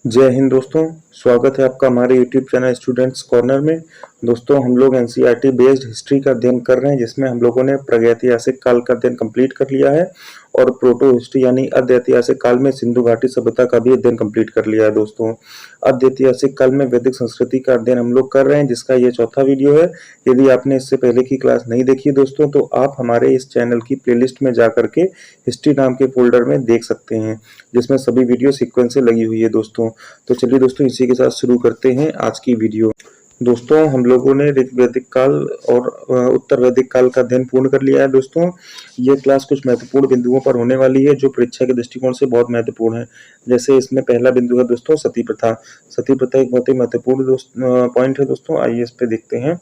जय हिंद दोस्तों। स्वागत है आपका हमारे यूट्यूब चैनल स्टूडेंट्स कॉर्नर में। दोस्तों हम लोग एनसीईआरटी बेस्ड हिस्ट्री का अध्ययन कर रहे हैं, जिसमें हम लोगों ने प्रागैतिहासिक काल का अध्ययन कंप्लीट कर लिया है और प्रोटो हिस्ट्री यानी अर्ध ऐतिहासिक काल में सिंधु घाटी सभ्यता का भी अध्ययन कंप्लीट कर लिया है। दोस्तों अर्ध ऐतिहासिक काल में वैदिक संस्कृति का अध्ययन हम लोग कर रहे हैं, जिसका ये चौथा वीडियो है। यदि आपने इससे पहले की क्लास नहीं देखी दोस्तों, तो आप हमारे इस चैनल की प्लेलिस्ट में जा करके हिस्ट्री नाम के फोल्डर में देख सकते हैं, जिसमें सभी वीडियो सीक्वेंस से लगी हुई है। दोस्तों तो चलिए दोस्तों इसी के साथ शुरू करते हैं आज की वीडियो। दोस्तों हम लोगों ने ऋग वैदिक काल और उत्तर वैदिक काल का अध्ययन पूर्ण कर लिया है। दोस्तों ये क्लास कुछ महत्वपूर्ण बिंदुओं पर होने वाली है, जो परीक्षा के दृष्टिकोण से बहुत महत्वपूर्ण है। जैसे इसमें पहला बिंदु है दोस्तों सती प्रथा। सती प्रथा एक बहुत ही महत्वपूर्ण पॉइंट है दोस्तों। आइए इस पे देखते हैं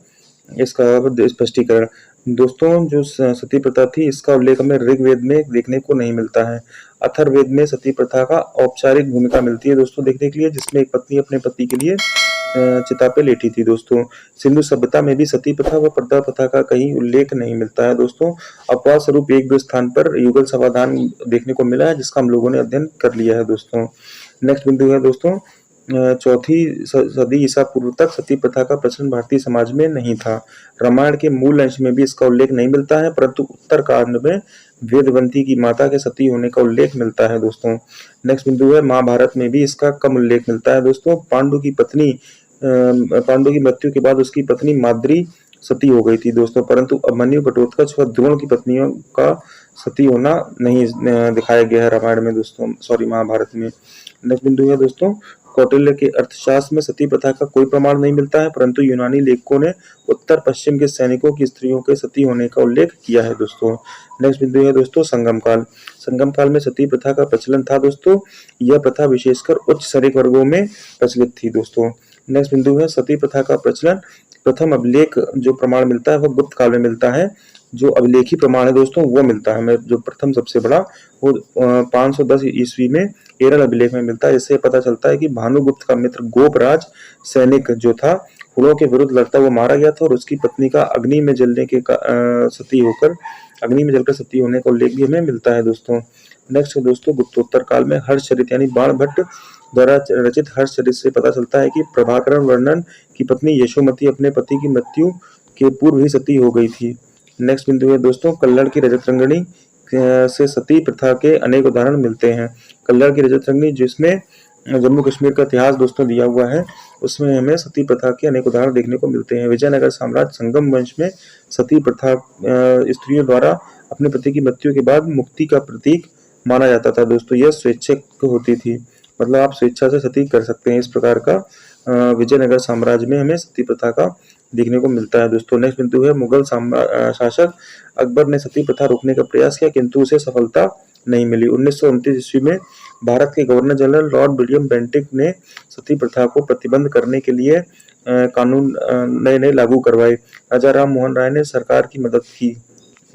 इसका स्पष्टीकरण। दोस्तों जो सती प्रथा थी, इसका उल्लेख हमें ऋग्वेद में देखने को नहीं मिलता है। अथर्ववेद में सती प्रथा का औपचारिक भूमिका मिलती है दोस्तों देखने के लिए, जिसमें एक पत्नी अपने पति के लिए चिता पे लेटी थी। दोस्तों सिंधु सभ्यता में भी सती प्रथा व पर्दा प्रथा का कहीं उल्लेख नहीं मिलता है। दोस्तों अपवाद स्वरूप एक दो स्थान पर युगल समाधान देखने को मिला है, जिसका हम लोगों ने अध्ययन कर लिया है। दोस्तों नेक्स्ट बिंदु है दोस्तों चौथी सदी ईसा पूर्व तक सती प्रथा का प्रचलन भारतीय समाज में नहीं था। रामायण के मूल अंश में भी इसका उल्लेख नहीं मिलता है, परंतु उत्तरकांड में वेदवंती की माता के सती होने का उल्लेख मिलता है। दोस्तों नेक्स्ट बिंदु है महाभारत में भी इसका कम उल्लेख मिलता है। दोस्तों पांडु की मृत्यु के बाद उसकी पत्नी माद्री सती हो गई थी दोस्तों, परंतु अभिमन्यु, घटोत्कच व द्रोण की पत्नियों का सती होना नहीं दिखाया गया है रामायण में दोस्तों, महाभारत में। नेक्स्ट बिंदु है दोस्तों कौटिल्य के अर्थशास्त्र में सती प्रथा का कोई प्रमाण नहीं मिलता है, परंतु यूनानी लेखकों ने उत्तर पश्चिम के सैनिकों की स्त्रियों के सती होने का उल्लेख किया है। दोस्तों नेक्स्ट बिंदु है दोस्तों संगम काल। संगम काल में सती प्रथा का प्रचलन था दोस्तों। यह प्रथा विशेषकर उच्च सैनिक वर्गों में प्रचलित थी। दोस्तों नेक्स्ट बिंदु है सती प्रथा का प्रचलन प्रथम अभिलेख जो प्रमाण मिलता है वह गुप्त काल में मिलता है। जो अभिलेखी प्रमाण है दोस्तों वो मिलता है हमें, जो प्रथम सबसे बड़ा वो 510 ईस्वी में केरल अभिलेख में मिलता है। इससे पता चलता है कि भानुगुप्त का मित्र गोपराज सैनिक जो था, हुणों के विरुद्ध लड़ता हुआ मारा गया था और उसकी पत्नी का अग्नि में जलकर सती होने का उल्लेख भी हमें मिलता है। दोस्तों नेक्स्ट दोस्तों गुप्तोत्तर काल में हर्षचरित यानी बाण भट्ट द्वारा रचित हर्षचरित से पता चलता है कि प्रभाकरण वर्णन की पत्नी यशोमती अपने पति की मृत्यु के पूर्व ही सती हो गई थी। नेक्स्ट बिंदु है दोस्तों कल्लड़ की रजत रंगनी से सती प्रथा के अनेक उदाहरण मिलते हैं। कल्लड़ की रजत रंगनी जिसमें जम्मू कश्मीर का इतिहास दोस्तों दिया हुआ है, उसमें हमें सती प्रथा के अनेक उदाहरण देखने को मिलते हैं। विजयनगर साम्राज्य संगम वंश में सती प्रथा स्त्रियों द्वारा अपने पति की मृत्यु के बाद मुक्ति का प्रतीक माना जाता था। दोस्तों यह स्वैच्छिक होती थी, मतलब आप स्वेच्छा से सती कर सकते हैं। इस प्रकार का विजयनगर साम्राज्य में हमें सती प्रथा का देखने को मिलता है। दोस्तों नेक्स्ट बिंदु है मुगल शासक अकबर ने सती प्रथा रोकने का प्रयास किया, किंतु उसे सफलता नहीं मिली। 1929 ईस्वी में भारत के governor general Lord William Bentinck ने सती प्रथा को प्रतिबंध करने के लिए कानून नए लागू करवाए। राजा राम मोहन राय ने सरकार की मदद की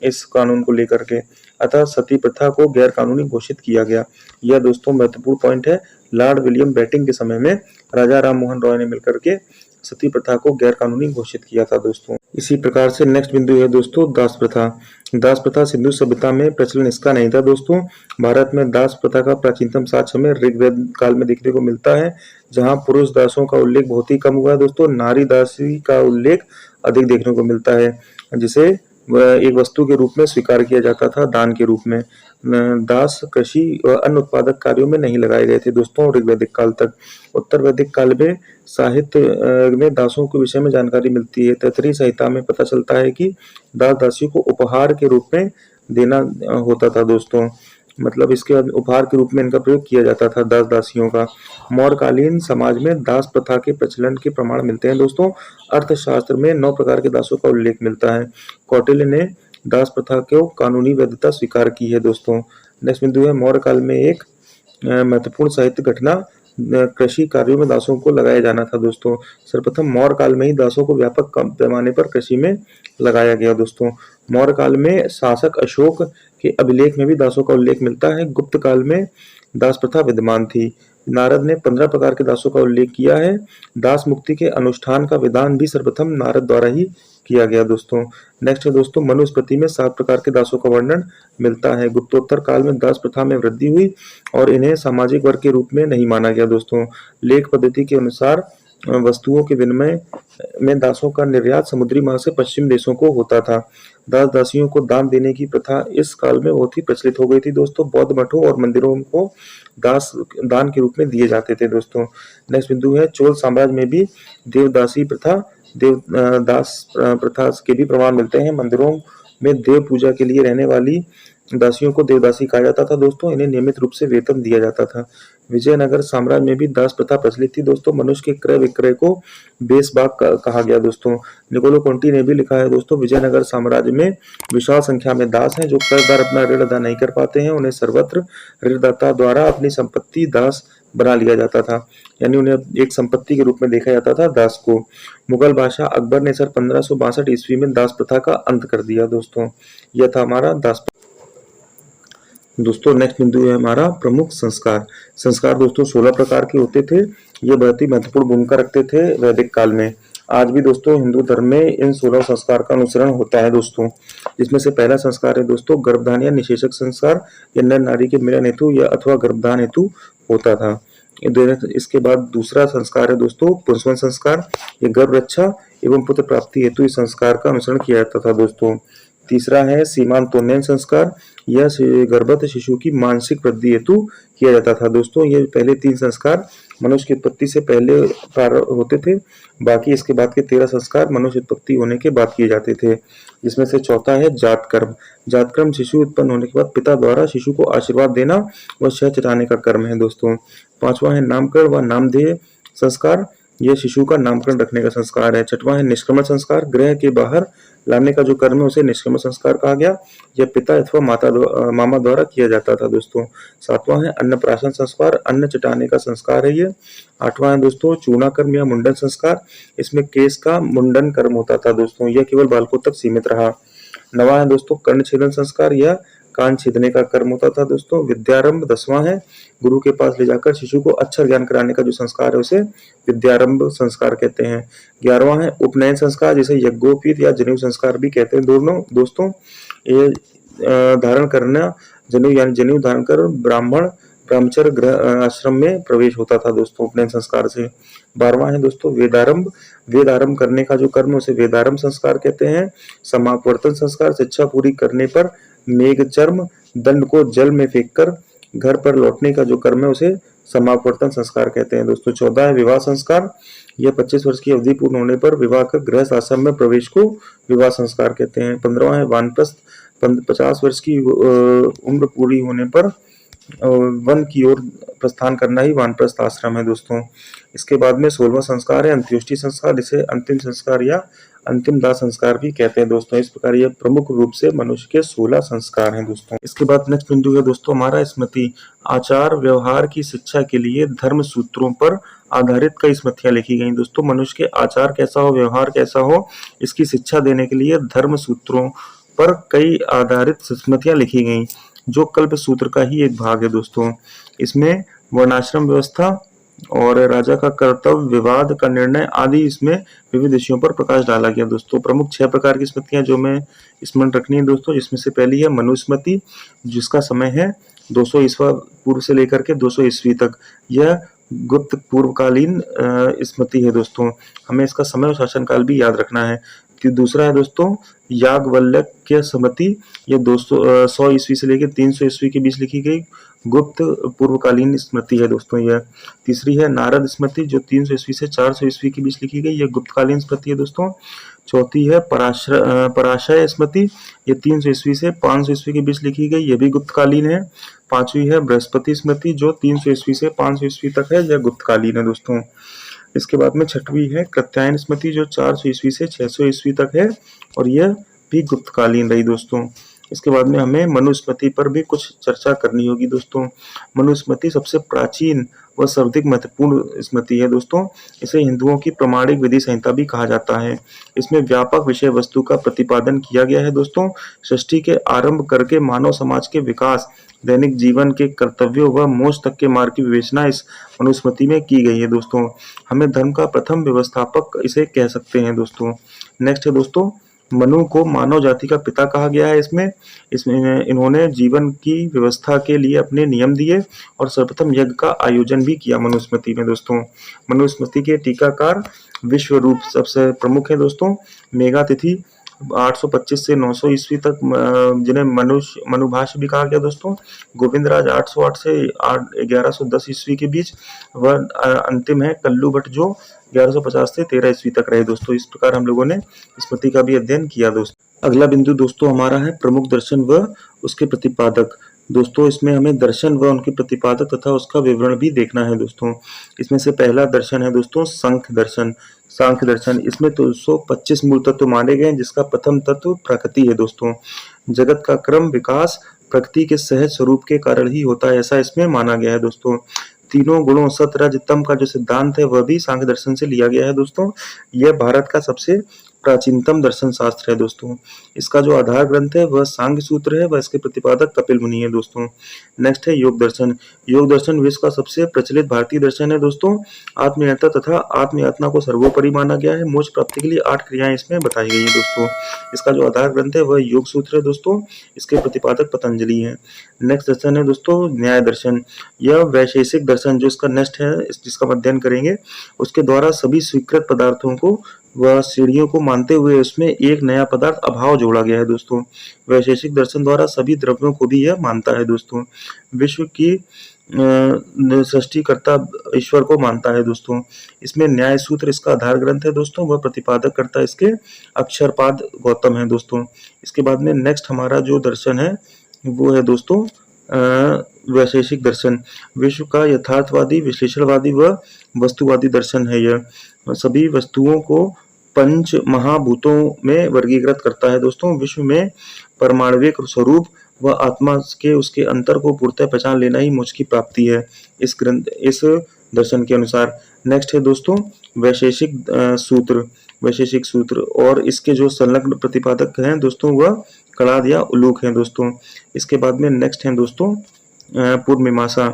इस कानून को लेकर के, अतः सती प्रथा को गैर कानूनी घोषित किया गया। यह दोस्तों महत्वपूर्ण पॉइंट है। लॉर्ड विलियम बेंटिक के समय में राजा राम मोहन रॉय ने मिलकर के सती प्रथा को गैर कानूनी घोषित किया था। दोस्तों इसी प्रकार से नेक्स्ट बिंदु है दोस्तों दास प्रथा। दास प्रथा सिंधु सभ्यता में प्रचलन इसका नहीं था। दोस्तों भारत में दास प्रथा का प्राचीनतम साक्ष्य हमें ऋग्वेद काल में देखने को मिलता है, जहां पुरुष दासों का उल्लेख बहुत ही कम हुआ है। दोस्तों नारी दासी का उल्लेख अधिक देखने को मिलता है, जिसे एक वस्तु के रूप में स्वीकार किया जाता था, दान के रूप में। दास कृषि व अन्य उत्पादक कार्यों में नहीं लगाए गए थे दोस्तों ऋग्वैदिक काल तक। उत्तर वैदिक काल में साहित्य में दासों के विषय में जानकारी मिलती है। तैत्तिरीय संहिता में पता चलता है कि दास दासियों को उपहार के रूप में देना होता था। दोस्तों मतलब इसके उपहार के रूप में इनका प्रयोग किया जाता था दास दासियों का। मौर्यकालीन समाज में दास प्रथा के प्रचलन के प्रमाण मिलते हैं। दोस्तों अर्थशास्त्र में 9 प्रकार के दासों का उल्लेख मिलता है। कौटिल्य ने दास प्रथा को कानूनी वैधता स्वीकार की है। दोस्तों नेक्स्ट बिंदु है मौर्य काल में एक महत्वपूर्ण साहित्य घटना कृषि कार्यों में दासों को लगाया जाना था। दोस्तों सर्वप्रथम मौर्य काल में ही दासों को व्यापक पैमाने पर कृषि में लगाया गया। दोस्तों मौर्य काल में शासक अशोक के अभिलेख में भी दासों का उल्लेख मिलता है। गुप्त काल में दास प्रथा विद्यमान थी। नारद ने 15 प्रकार के दासों का उल्लेख किया है। दास मुक्ति के अनुष्ठान का विधान भी सर्वप्रथम नारद द्वारा ही किया गया दोस्तों। नेक्स्ट है दोस्तों, मनुस्मृति में 7 प्रकार के दासों का वर्णन मिलता है। गुप्तोत्तर काल में दास प्रथा में वृद्धि हुई और इन्हें सामाजिक वर्ग के रूप में नहीं माना गया दोस्तों। लेख पद्धति के अनुसार वस्तुओं के विनिमय में दासों का निर्यात समुद्री मार्ग से पश्चिम देशों को होता था। दास दासियों को दान देने की प्रथा इस काल में बहुत ही प्रचलित हो गई थी दोस्तों। बौद्ध मठों और मंदिरों को दास दान के रूप में दिए जाते थे दोस्तों। नेक्स्ट बिंदु है, चोल साम्राज्य में भी देवदासी प्रथा दास प्रथा के भी प्रमाण मिलते हैं। मंदिरों में देव पूजा के लिए रहने वाली दासियों को देवदासी कहा जाता था दोस्तों। इन्हें नियमित रूप से वेतन दिया जाता था। विजयनगर साम्राज्य में भी दास प्रथा प्रचलित थी दोस्तों। मनुष्य के क्रय विक्रय को बेसबाग कहा गया दोस्तों। निकोलो कोंटी ने भी लिखा है दोस्तों, विजयनगर साम्राज्य में विशाल संख्या में दास हैं जो कर्जदार अपना ऋण अदा नहीं कर पाते हैं। उन्हें सर्वत्र ऋणदाता द्वारा अपनी संपत्ति दास बना लिया जाता था, यानी उन्हें एक संपत्ति के रूप में देखा जाता था दास को। मुगल बादशाह अकबर ने सन 1562 ईस्वी में दास प्रथा का अंत कर दिया दोस्तों। यह था हमारा दास दोस्तों। नेक्स्ट बिंदु है हमारा प्रमुख संस्कार। संस्कार दोस्तों 16 प्रकार के होते थे। ये बहुत ही महत्वपूर्ण भूमिका रखते थे वैदिक काल में। आज भी दोस्तों हिंदू धर्म में इन 16 संस्कार का अनुसरण होता है दोस्तों। जिसमें से पहला संस्कार है दोस्तों गर्भधान या निषेचक संस्कार। ये नर नारी के मिलन हेतु या अथवा गर्भधान हेतु होता था। इसके बाद दूसरा संस्कार है दोस्तों पुंसवन संस्कार। ये गर्भ रक्षा एवं पुत्र प्राप्ति हेतु इस संस्कार का अनुसरण किया जाता था दोस्तों। तीसरा है सीमांतोन्नयन संस्कार। यह गर्भस्थ शिशु की मानसिक वृद्धि हेतु किया जाता था दोस्तों। ये पहले 3 संस्कार मनुष्य की उत्पत्ति से पहले प्रारंभ होते थे। बाकी इसके बाद के 13 संस्कार मनुष्य उत्पत्ति होने के बाद किए जाते थे। जिसमें से चौथा है जातकर्म। जातकर्म शिशु उत्पन्न होने के बाद पिता द्वारा शिशु को आशीर्वाद देना व शह चटाने का कर्म है दोस्तों। पांचवा है नामकरण व नामधेय संस्कार। यह शिशु का नामकरण रखने का संस्कार है। छठवां है निष्क्रमण संस्कार। गृह के बाहर लाने का जो कर्म है उसे निष्क्रमण संस्कार कहा गया। यह पिता अथवा मामा द्वारा किया जाता था दोस्तों। सातवां है अन्नप्राशन संस्कार। अन्न चटाने का संस्कार है ये। आठवां है दोस्तों चूना कर्म या मुंडन संस्कार। इसमें केस का मुंडन कर्म होता था दोस्तों। यह केवल बालकों तक सीमित रहा। नवा है दोस्तों कर्ण छेदन संस्कार या कान छेदने का कर्म होता था दोस्तों। विद्यारंभ 10वां है। गुरु के पास ले जाकर शिशु को अक्षर ज्ञान कराने का जो संस्कार है उसे विद्यारंभ संस्कार कहते हैं। 11वां है उपनयन संस्कार, जिसे यज्ञोपवीत या जनेऊ संस्कार भी कहते हैं दोनों दोस्तों। ये धारण करना जनेऊ यानी जनेऊ धारण कर ब्राह्मण ब्रह्मचर्य गृह आश्रम में प्रवेश होता था दोस्तों उपनयन संस्कार से। 12वां है दोस्तों वेदारंभ। वेद आरंभ करने का जो कर्म उसे वेदारंभ संस्कार कहते हैं। समापवर्तन संस्कार, शिक्षा पूरी करने पर मेघचर्म दंड को जल में फेंककर घर पर लौटने का जो कर्म है उसे समापवर्तन संस्कार कहते हैं दोस्तों। 14 है विवाह संस्कार। यह 25 वर्ष की अवधि पूर्ण होने पर विवाह कर गृहस्थ आश्रम में प्रवेश को विवाह संस्कार कहते हैं। 15वां है वानप्रस्थ। 50 वर्ष की उम्र पूरी होने पर वन की ओर प्रस्थान करना ही वानप्रस्थ आश्रम है दोस्तों। इसके बाद में 16वां संस्कार है अंत्योष्टि संस्कार, जिसे अंतिम संस्कार या अंतिम दाह संस्कार भी कहते हैं दोस्तों। इस प्रकार ये प्रमुख रूप से मनुष्य के 16 संस्कार हैं दोस्तों। इसके बाद नेक्स्ट बिंदु है दोस्तों हमारा स्मृति। आचार व्यवहार की शिक्षा के लिए धर्म सूत्रों पर आधारित कई स्मृतियां लिखी गई दोस्तों। मनुष्य के आचार कैसा हो, व्यवहार कैसा हो, इसकी शिक्षा देने के लिए धर्म सूत्रों पर कई आधारित स्मृतियां लिखी गई, जो कल्प सूत्र का ही एक भाग है दोस्तों। इसमें वर्णाश्रम व्यवस्था और राजा का कर्तव्य, विवाद का निर्णय आदि इसमें विविध विषयों पर प्रकाश डाला गया दोस्तों। प्रमुख 6 प्रकार की स्मृतियां जो मैं स्मरण रखनी है दोस्तों, जिसमें से पहली है मनुस्मृति, जिसका समय है 200 ईस्वा पूर्व से लेकर के 200 ईस्वी तक। यह गुप्त पूर्वकालीन स्मृति है दोस्तों। हमें इसका समय और शासनकाल भी याद रखना है। दूसरा है दोस्तों याज्ञवल्क्य स्मृति। ये 100 ईस्वी से लेकर 300 ईस्वी के बीच लिखी गई गुप्त पूर्वकालीन स्मृति है दोस्तों यह। तीसरी है नारद स्मृति, जो 300 ईस्वी से 400 ईस्वी के बीच लिखी गई, यह गुप्तकालीन स्मृति है दोस्तों। चौथी है पराशय स्मृति, ये 300 ईस्वी से 500 ईस्वी के बीच लिखी गई, यह भी गुप्तकालीन है। पांचवी है बृहस्पति स्मृति, जो 300 ईस्वी से 500 ईस्वी तक है, यह गुप्तकालीन है दोस्तों। इसके बाद में छठवीं है कात्यायन स्मृति, जो 400 ईस्वी से 600 ईस्वी तक है और यह भी गुप्तकालीन रही दोस्तों। इसके बाद में हमें मनुस्मृति पर भी कुछ चर्चा करनी होगी दोस्तों। मनुस्मृति सबसे प्राचीन व सर्वाधिक महत्वपूर्ण स्मृति है दोस्तों। इसे हिंदुओं की प्रमाणिक विधि संहिता भी कहा जाता है। इसमें व्यापक विषय वस्तु का प्रतिपादन किया गया है दोस्तों। सृष्टि के आरंभ करके मानव समाज के विकास, दैनिक जीवन के कर्तव्यों व मोक्ष तक के मार्ग की विवेचना इस मनुस्मृति में की गई है दोस्तों। हमें धर्म का प्रथम व्यवस्थापक इसे कह सकते हैं दोस्तों। नेक्स्ट है दोस्तों, मनु को मानव जाति का पिता कहा गया है। इसमें इसमें इन्होंने जीवन की व्यवस्था के लिए अपने नियम दिए और सर्वप्रथम यज्ञ का आयोजन भी किया मनुस्मृति में दोस्तों। मनुस्मृति के टीकाकार विश्व रूप सबसे प्रमुख है दोस्तों। मेघातिथि 825 से 900 ईस्वी तक, जिन्हें मनुभाष्य भी कहा गया दोस्तों। गोविंदराज 808 से 1110 ईस्वी के बीच। वह अंतिम है कल्लू भट्ट जो 1150 से 13 ईस्वी तक रहे दोस्तों। इस प्रकार हम लोगों ने स्मृति का भी अध्ययन किया दोस्तों। अगला बिंदु दोस्तों हमारा है प्रमुख दर्शन व उसके प्रतिपादक। दोस्तों इसमें हमें दर्शन व उनके प्रतिपादक तथा उसका विवरण भी देखना है दोस्तों। इसमें से पहला दर्शन है दोस्तों सांख्य दर्शन। सांख्य दर्शन, इसमें 225 मूल तत्व माने गए, जिसका प्रथम तत्व प्रकृति है दोस्तों। जगत का क्रम विकास प्रकृति के सहज स्वरूप के कारण ही होता है, ऐसा इसमें माना गया है दोस्तों। तीनों गुणों सत रज तम का जो सिद्धांत है वह भी सांख्य दर्शन से लिया गया है दोस्तों। यह भारत का सबसे प्राचीनतम दर्शन शास्त्र है दोस्तों। इसका जो आधार ग्रंथ है वह सांख्य सूत्र है, वह इसके प्रतिपादक कपिल मुनि है दोस्तों। नेक्स्ट है योग दर्शन। योग दर्शन विश्व का सबसे प्रचलित भारतीय दर्शन है दोस्तों। आत्मनिर्भरता तथा आत्मयातना को सर्वोपरि माना गया है। मोक्ष प्राप्ति के लिए 8 क्रियाएं इसमें बताई गई है दोस्तों। इसका जो आधार ग्रंथ है वह योग सूत्र है दोस्तों। इसके प्रतिपादक पतंजलि है। नेक्स्ट दर्शन है दोस्तों न्याय दर्शन। यह वैशेषिक दर्शन जो इसका नेक्स्ट है, जिसका अध्ययन करेंगे, उसके द्वारा सभी स्वीकृत पदार्थों को व श्रेणियों को मानते हुए उसमें एक नया पदार्थ अभाव जोड़ा गया है दोस्तों। वैशेषिक दर्शन द्वारा सभी द्रव्यों को भी यह मानता है दोस्तों। विश्व की सृष्टिकर्ता ईश्वर को मानता है दोस्तों। इसमें न्याय सूत्र इसका आधार ग्रंथ है दोस्तों। वह प्रतिपादक करता इसके अक्षरपाद गौतम है दोस्तों। इसके बाद में नेक्स्ट हमारा जो दर्शन है वो है दोस्तों वैशेषिक दर्शन। विश्व का यथार्थवादी, विश्लेषणवादी व वस्तुवादी दर्शन है। यह सभी वस्तुओं को पंच महाभूतों में वर्गीकृत करता है दोस्तों। विश्व में परमाणविक स्वरूप व आत्मा के उसके अंतर को पूर्णतः पहचान लेना ही मोक्ष की प्राप्ति है इस दर्शन के अनुसार। नेक्स्ट है दोस्तों वैशेषिक सूत्र। वैशेषिक सूत्र और इसके जो संलग्न प्रतिपादक हैं दोस्तों वह कणाद या उलूक हैं दोस्तों। इसके बाद में नेक्स्ट है दोस्तों पूर्व मीमांसा।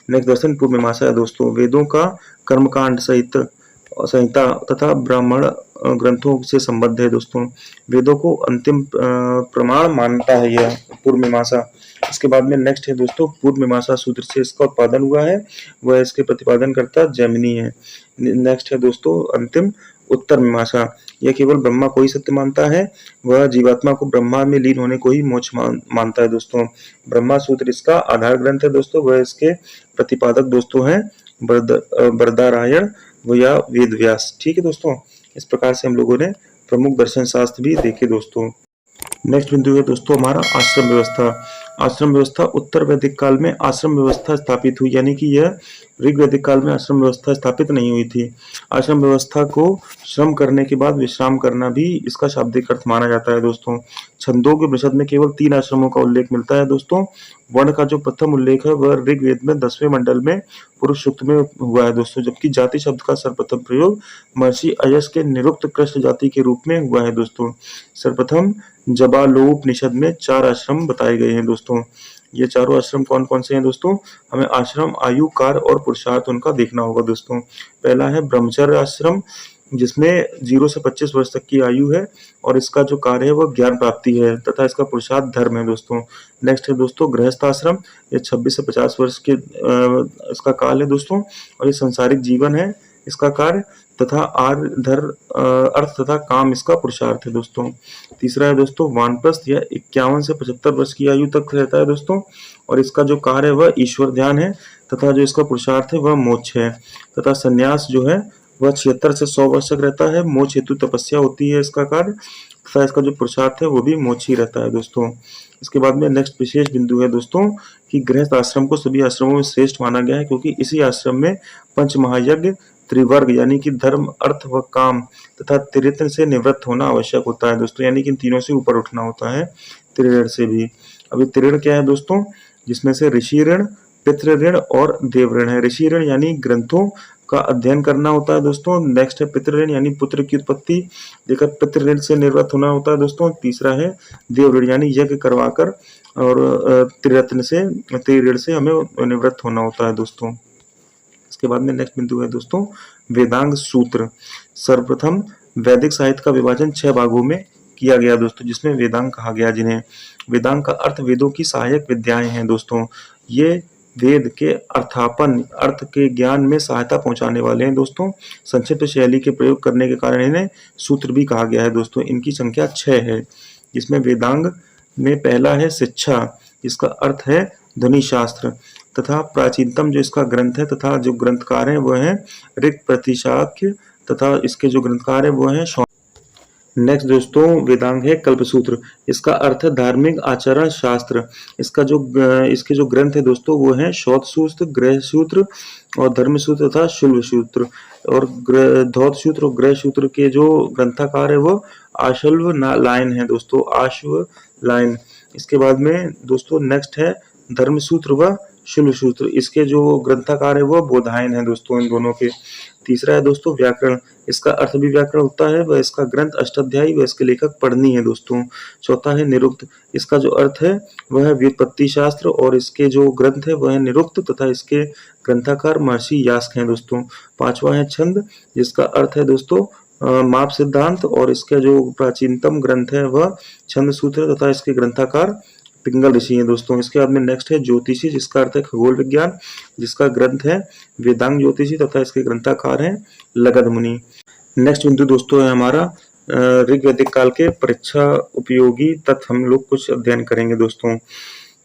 नेक्स्ट दर्शन पूर्व मीमांसा है दोस्तों। वेदों का कर्मकांड संहिता तथा ब्राह्मण ग्रंथों से संबद्ध है दोस्तों। वेदों को अंतिम प्रमाण मानता है यह पूर्व मीमांसा। इसके बाद में नेक्स्ट है दोस्तों पूर्व मीमांसा सूत्र से इसका उत्पादन हुआ है, वह इसके प्रतिपादन करता जैमिनी है। नेक्स्ट है दोस्तों अंतिम उत्तर मीमांसा। यह केवल ब्रह्मा को ही सत्य मानता है, वह जीवात्मा को ब्रह्मा में लीन होने को ही मोक्ष मानता है दोस्तों। ब्रह्मा सूत्र इसका आधार ग्रंथ है दोस्तों। वह इसके प्रतिपादक दोस्तों हैं बृहदारण्यक या वेद व्यास। ठीक है दोस्तों, इस प्रकार से हम लोगों ने प्रमुख दर्शन शास्त्र भी देखे दोस्तों। नेक्स्ट बिंदु है दोस्तों हमारा आश्रम व्यवस्था। आश्रम व्यवस्था उत्तर वैदिक काल में आश्रम व्यवस्था स्थापित हुई, यानी कि यह ऋग्वैदिक काल में आश्रम व्यवस्था स्थापित नहीं हुई थी। आश्रम व्यवस्था को श्रम करने के बाद विश्राम करना भी इसका शाब्दिक अर्थ माना जाता है दोस्तों। छंदों के उपनिषद में केवल 3 आश्रमों का उल्लेख मिलता है दोस्तों। वर्ण का जो प्रथम उल्लेख है वह ऋग्वेद में 10वें मंडल में पुरुष सूक्त में हुआ है दोस्तों, जबकि जाति शब्द का सर्वप्रथम प्रयोग महर्षि अयस के निरुक्त कृष्ण जाति के रूप में हुआ है दोस्तों। सर्वप्रथम जबालोपनिषद में 4 आश्रम बताए गए हैं दोस्तों। ये चारों आश्रम कौन कौन से हैं दोस्तों? हमें आश्रम, आयु, कार्य और पुरुषार्थ उनका देखना होगा दोस्तों। पहला है ब्रह्मचर्य आश्रम, जिसमें 0 से 25 वर्ष तक की आयु है और इसका जो कार्य है वह ज्ञान प्राप्ति है तथा इसका पुरुषार्थ धर्म है दोस्तों। नेक्स्ट है दोस्तों गृहस्थ आश्रम। ये 26 से 50 वर्ष के इसका काल है दोस्तों और ये संसारिक जीवन है इसका कार्य तथा अर्थ तथा काम इसका पुरुषार्थ है दोस्तों। तीसरा है दोस्तों वानप्रस्थ, यह 51 से 75 वर्ष की आयु तक रहता है दोस्तों और इसका जो कार्य है वह ईश्वर ध्यान है तथा जो इसका पुरुषार्थ है वह मोक्ष है। तथा संन्यास जो है वह 76 से 100 वर्ष तक रहता है। मोक्ष हेतु तपस्या होती है इसका कार्य तथा इसका जो पुरुषार्थ है वो भी मोक्ष ही रहता है दोस्तों। इसके बाद में नेक्स्ट विशेष बिंदु है दोस्तों कि गृहस्थ आश्रम को सभी आश्रमों में श्रेष्ठ माना गया है, क्योंकि इसी आश्रम में पंच महायज्ञ, त्रिवर्ग यानी कि धर्म, अर्थ व काम तथा त्रिरत्न से निवृत्त होना आवश्यक होता है दोस्तों, यानी कि इन तीनों से ऊपर उठना होता है। त्रिऋण से भी। अभी त्रिऋण क्या है दोस्तों, जिसमें से ऋषि ऋण, पितृ ऋण और देव ऋण है। ऋषि ऋण यानी ग्रंथों का अध्ययन करना होता है दोस्तों। नेक्स्ट है पितृ ऋण यानी पुत्र की उत्पत्ति देकर पितृ ऋण से निवृत्त होना होता है दोस्तों। तीसरा है देव ऋण यानी यज्ञ करवाकर और त्रिरत्न से त्रिऋण से हमें निवृत्त होना होता है दोस्तों। इसके बाद में नेक्स्ट बिंदु है दोस्तों वेदांग सूत्र। सर्वप्रथम वैदिक साहित्य का विभाजन 6 भागों में किया गया दोस्तों, जिसमें वेदांग कहा गया, जिन्हें वेदांग का अर्थ वेदों की सहायक विद्याएं हैं दोस्तों। ये वेद के अर्थापन अर्थ के ज्ञान में सहायता पहुंचाने वाले हैं दोस्तों। संक्षिप्त शैली के प्रयोग करने के कारण इन्हें सूत्र भी कहा गया है दोस्तों। इनकी संख्या 6 है, जिसमें वेदांग में पहला है शिक्षा, जिसका अर्थ है ध्वनि शास्त्र, तथा प्राचीनतम जो इसका ग्रंथ है तथा जो ग्रंथकार है वह है ऋग प्रतिशाख्य, तथा इसके जो ग्रंथकार है वो है। नेक्स्ट दोस्तों वेदांग है कल्पसूत्र। इसका अर्थ है धार्मिक आचरण शास्त्र। इसके जो ग्रंथ है दोस्तों वो है शौत सूत्र, गृह सूत्र और धर्म सूत्र तथा शुल्ब सूत्र। और धौत सूत्र और गृह सूत्र के जो ग्रंथकार है वो आशल्व लाइन है दोस्तों, आश्व लाइन। इसके बाद में दोस्तों नेक्स्ट है धर्म सूत्र व शुल्ब सूत्र। इसके जो ग्रंथकार है वो बोधायन है दोस्तों, इन दोनों के। तीसरा है दोस्तों व्याकरण। इसका अर्थ भी व्याकरण होता है, वह इसका ग्रंथ अष्टाध्यायी व इसके लेखक पढ़नी है दोस्तों। चौथा है निरुक्त। इसका जो अर्थ है वह है व्युत्पत्ति शास्त्र और इसके जो ग्रंथ है वह है निरुक्त तथा इसके ग्रंथकार महर्षि यास्क हैं दोस्तों। पांचवा है छंद, जिसका अर्थ है दोस्तों माप सिद्धांत और इसका जो प्राचीनतम ग्रंथ है वह छंद सूत्र तथा इसके ग्रंथकार पिंगल ऋषि हैं दोस्तों। इसके बाद में नेक्स्ट है ज्योतिषी, जिसका अर्थ है खगोल विज्ञान, जिसका ग्रंथ है वेदांग ज्योतिषी तथा इसके ग्रंथकार हैं लगध मुनि। नेक्स्ट बिंदु दोस्तों है हमारा ऋग्वैदिक काल के परीक्षा उपयोगी तथ्य हम लोग कुछ अध्ययन करेंगे दोस्तों।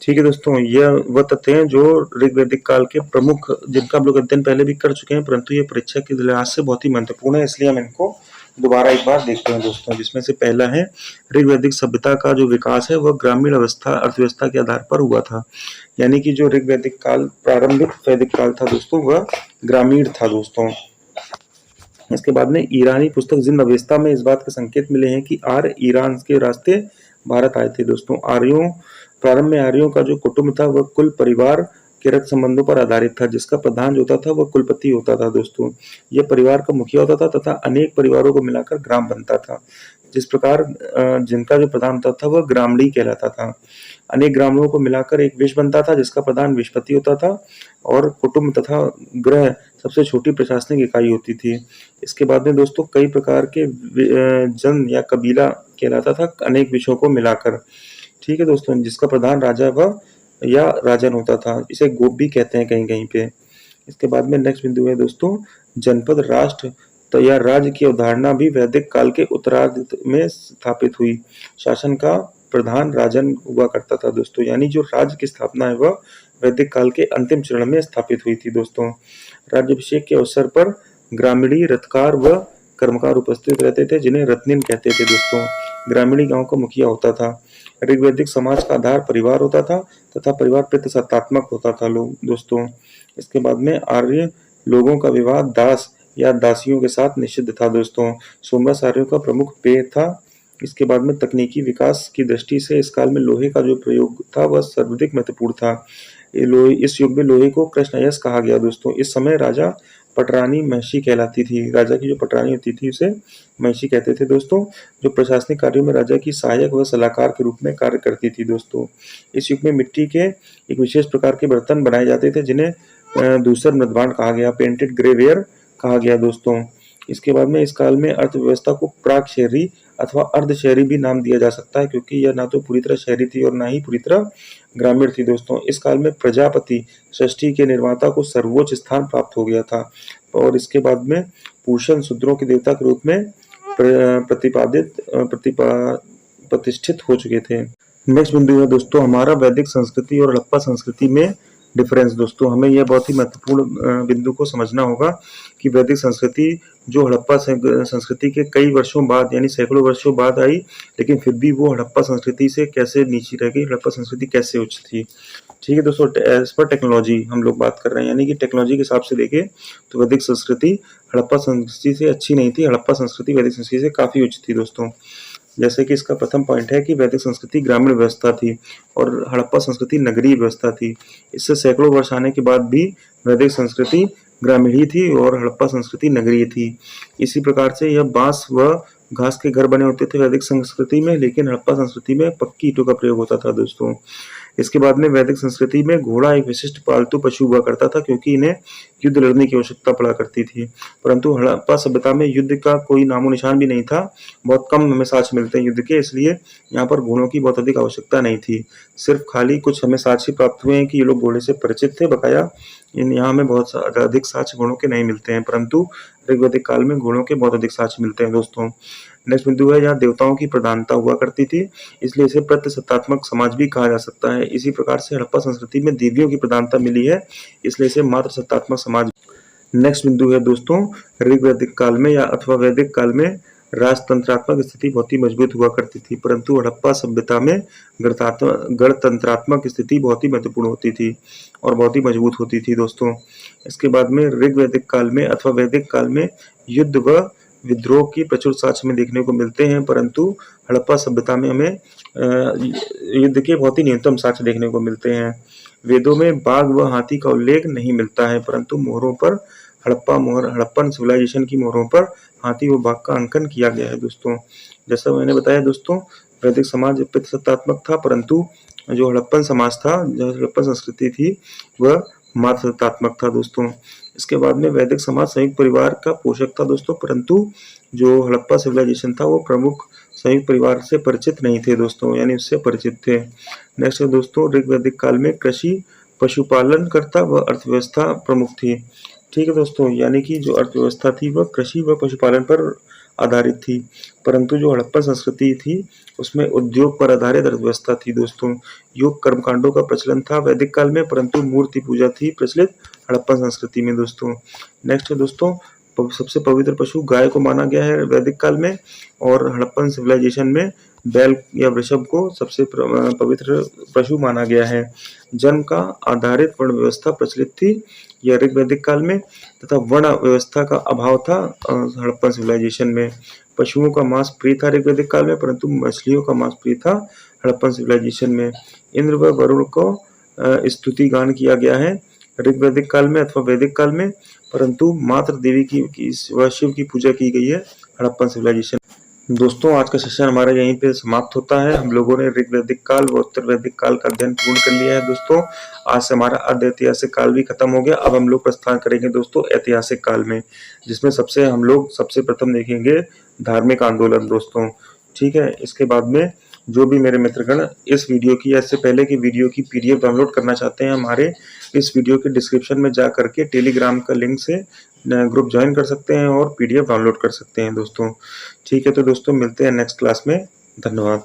ठीक है दोस्तों, यह वह तथ्य हैं जो ऋग्वैदिक काल के प्रमुख, जिनका हम लोग अध्ययन पहले भी कर चुके हैं, परंतु ये परीक्षा के लिहाज से बहुत ही महत्वपूर्ण है, इसलिए हम इनको दोबारा एक बार देखते हैं दोस्तों। जिसमें से पहला है ऋग्वैदिक सभ्यता का जो विकास है वह ग्रामीण अर्थव्यवस्था के आधार पर हुआ था। यानी कि जो ऋग्वैदिक काल प्रारंभिक वैदिक काल था दोस्तों वह ग्रामीण था दोस्तों। इसके बाद में ईरानी पुस्तक जिंद अवेस्ता में इस बात के संकेत मिले हैं कि आर्य ईरान के रास्ते भारत आए थे दोस्तों। प्रारंभ में आर्यों का जो कुटुंब था वह कुल परिवार के रक्त संबंधों पर आधारित था, जिसका प्रधान जो होता था वह कुलपति होता था दोस्तों। यह परिवार का मुखिया होता था तथा अनेक परिवारों को मिलाकर ग्राम बनता था। जिस प्रकार जिनका जो प्रधान होता था वह ग्रामणी कहलाता था। अनेक ग्रामों को मिलाकर एक विश्व बनता था, जिसका प्रधान विश्वपति होता था और कुटुंब तथा ग्रह सबसे छोटी प्रशासनिक इकाई होती थी। इसके बाद में दोस्तों कई प्रकार के जन या कबीला कहलाता था अनेक विषयों को मिलाकर। ठीक है दोस्तों, जिसका प्रधान राजा व या राजन होता था। इसे गोप भी कहते हैं कहीं कहीं पे। इसके बाद में नेक्स्ट बिंदु है दोस्तों जनपद राष्ट्र तो या राज्य की अवधारणा भी वैदिक काल के उत्तरार्ध में स्थापित हुई। शासन का प्रधान राजन हुआ करता था दोस्तों, यानी जो राज्य की स्थापना है वह वैदिक काल के अंतिम चरण में स्थापित हुई थी दोस्तों। राज्याभिषेक के अवसर पर ग्रामीणी रथकार व कर्मकार उपस्थित रहते थे, जिन्हें रत्निन कहते थे दोस्तों। ग्रामीणी गांव का मुखिया होता था। ऋग्वैदिक समाज का आधार परिवार होता था तथा परिवार प्रतिसत्तात्मक होता था दोस्तों। इसके बाद में आर्य लोगों का विवाह दास या दासियों के साथ निषिद्ध था दोस्तों। सोमरस आर्यों का प्रमुख पेय था। इसके बाद में तकनीकी विकास की दृष्टि से इस काल में लोहे का जो प्रयोग था वह सर्वाधिक महत्वपूर्ण था। इस युग में लोहे को कृष्णयश कहा गया दोस्तों। इस समय राजा पटरानी महर्षि कहलाती थी। राजा की जो पटरानी होती थी उसे महर्षि कहते थे दोस्तों, जो प्रशासनिक कार्यों में राजा की सहायक व सलाहकार के रूप में कार्य करती थी दोस्तों। इस युग में मिट्टी के एक विशेष प्रकार के बर्तन बनाए जाते थे, जिन्हें दूसर मृदभांड कहा गया, पेंटेड ग्रेवेयर कहा गया दोस्तों। इसके बाद में इस काल में अर्थव्यवस्था को प्राक शहरी अथवा अर्ध शहरी भी नाम दिया जा सकता है, क्योंकि यह ना तो पूरी तरह शहरी थी और ना ही पूरी तरह ग्रामीण थी दोस्तों। इस काल में प्रजापति सृष्टि के निर्माता को सर्वोच्च स्थान प्राप्त हो गया था और इसके बाद में पूषण शूद्रों के देवता के रूप में प्रतिष्ठित हो चुके थे। नेक्स्ट बिंदु है दोस्तों हमारा वैदिक संस्कृति और हड़प्पा संस्कृति में डिफरेंस। दोस्तों हमें यह बहुत ही महत्वपूर्ण बिंदु को समझना होगा कि वैदिक संस्कृति जो हड़प्पा संस्कृति के कई वर्षों बाद यानी सैकड़ों वर्षों बाद आई, लेकिन फिर भी वो हड़प्पा संस्कृति से कैसे नीचे रह गई, हड़प्पा संस्कृति कैसे उच्च थी। ठीक है दोस्तों, एज पर टेक्नोलॉजी हम लोग बात कर रहे हैं, यानी कि टेक्नोलॉजी के हिसाब से देखें तो वैदिक संस्कृति हड़प्पा संस्कृति से अच्छी नहीं थी। हड़प्पा संस्कृति वैदिक संस्कृति से काफी उच्च थी दोस्तों। जैसे कि इसका प्रथम पॉइंट है कि वैदिक संस्कृति ग्रामीण व्यवस्था थी और हड़प्पा संस्कृति नगरीय व्यवस्था थी। इससे सैकड़ों वर्ष आने के बाद भी वैदिक संस्कृति ग्रामीण ही थी और हड़प्पा संस्कृति नगरीय थी। इसी प्रकार से यह बांस व घास के घर बने होते थे वैदिक संस्कृति में, लेकिन हड़प्पा संस्कृति में पक्की ईंटों का प्रयोग होता था दोस्तों। इसके बाद में वैदिक संस्कृति में घोड़ा एक विशिष्ट पालतू पशु हुआ करता था, क्योंकि इन्हें युद्ध लड़ने की आवश्यकता पड़ा करती थी। परंतु हड़प्पा सभ्यता में युद्ध का कोई नामो निशान भी नहीं था। बहुत कम हमें साक्ष्य मिलते हैं युद्ध के, इसलिए यहाँ पर घोड़ों की बहुत अधिक आवश्यकता नहीं थी। सिर्फ खाली कुछ हमें साक्ष्य प्राप्त हुए हैं कि ये लोग घोड़े से परिचित थे। बकाया यहाँ हमें बहुत अधिक साक्ष्य घोड़ों के नहीं मिलते हैं, परंतु ऋग्वैदिक काल में घोड़ों के बहुत अधिक साक्ष्य मिलते हैं दोस्तों। नेक्स्ट बिंदु है, यहाँ देवताओं की प्रधानता हुआ करती थी, इसलिए इसे प्रत्यसत्तात्मक समाज भी कहा जा सकता है। इसी प्रकार से हड़प्पा संस्कृति में देवियों की प्रधानता मिली है, इसलिए इसे मात्र सत्तात्मक समाज। नेक्स्ट बिंदु है दोस्तों, ऋग्वैदिक काल में या अथवा वैदिक काल में राजतंत्रात्मक स्थिति बहुत ही मजबूत हुआ करती थी, परंतु हड़प्पा सभ्यता में गणतंत्रात्मक स्थिति बहुत ही महत्वपूर्ण होती थी और बहुत ही मजबूत होती थी दोस्तों। इसके बाद में ऋग्वैदिक काल में अथवा वैदिक काल में युद्ध व विद्रोह की प्रचुर साक्ष्य में देखने को मिलते हैं, परंतु हड़प्पा सभ्यता में हमें युद्ध के बहुत ही न्यूनतम साक्ष्य देखने को मिलते हैं। वेदों में बाघ व हाथी का उल्लेख नहीं मिलता है, परंतु मोहरों पर हड़प्पन सिविलाइजेशन की मोहरों पर हाथी व बाघ का अंकन किया गया है दोस्तों। जैसा मैंने बताया दोस्तों, वैदिक समाज पितृसत्तात्मक था, परंतु जो हड़प्पन समाज था, जो हड़प्पन संस्कृति थी, वह मातृसत्तात्मक था दोस्तों। इसके बाद में वैदिक समाज संयुक्त परिवार का पोषक था दोस्तों, परंतु जो हड़प्पा सिविलाइजेशन था वो प्रमुख संयुक्त परिवार से परिचित नहीं थे दोस्तों, यानी उससे परिचित थे। नेक्स्ट है दोस्तों, ऋग्वैदिक काल में कृषि, पशुपालन कर्ता व अर्थव्यवस्था प्रमुख थी। ठीक है दोस्तों, यानी कि जो अर्थव्यवस्था थी वह कृषि व पशुपालन पर आधारित थी, परंतु जो हड़प्पा संस्कृति थी उसमें उद्योग पर आधारित अर्थव्यवस्था थी दोस्तों। योग कर्मकांडों का प्रचलन था वैदिक काल में, परंतु मूर्ति पूजा थी प्रचलित हड़प्पा संस्कृति में दोस्तों। नेक्स्ट है दोस्तों, सबसे पवित्र पशु गाय को माना गया है वैदिक काल में, और हड़प्पन सिविलाइजेशन में बैल या वृषभ को सबसे पवित्र पशु माना गया है। जन्म का आधारित वर्ण व्यवस्था प्रचलित थी यह ऋग्वैदिक काल में, तथा वर्ण व्यवस्था का अभाव था हड़प्पन सिविलाइजेशन में। पशुओं का मांस प्रिय था ऋग्वैदिक काल में, परंतु मछलियों का मांस प्रिय था हड़प्पन सिविलाइजेशन में। इंद्र व वरुण को स्तुति गान किया गया है ऋग्वैदिक काल में अथवा वैदिक काल में, परंतु मात्र देवी की व शिव की पूजा की गई है हड़प्पन सिविलाइजेशन। दोस्तों, आज का सेशन हमारा यहीं पे समाप्त होता है। हम लोगों ने ऋग्वैदिक काल व उत्तर वैदिक काल का अध्ययन पूर्ण कर लिया है दोस्तों। आज से हमारा अर्ध ऐतिहासिक काल भी खत्म हो गया। अब हम लोग प्रस्थान करेंगे दोस्तों ऐतिहासिक काल में, जिसमें हम लोग सबसे प्रथम देखेंगे धार्मिक आंदोलन दोस्तों। ठीक है, इसके बाद में जो भी मेरे मित्रगण इस वीडियो की या इससे पहले की वीडियो की पीडीएफ डाउनलोड करना चाहते हैं, हमारे इस वीडियो के डिस्क्रिप्शन में जा करके टेलीग्राम का लिंक से ग्रुप ज्वाइन कर सकते हैं और पीडीएफ डाउनलोड कर सकते हैं दोस्तों। ठीक है, तो दोस्तों मिलते हैं नेक्स्ट क्लास में। धन्यवाद।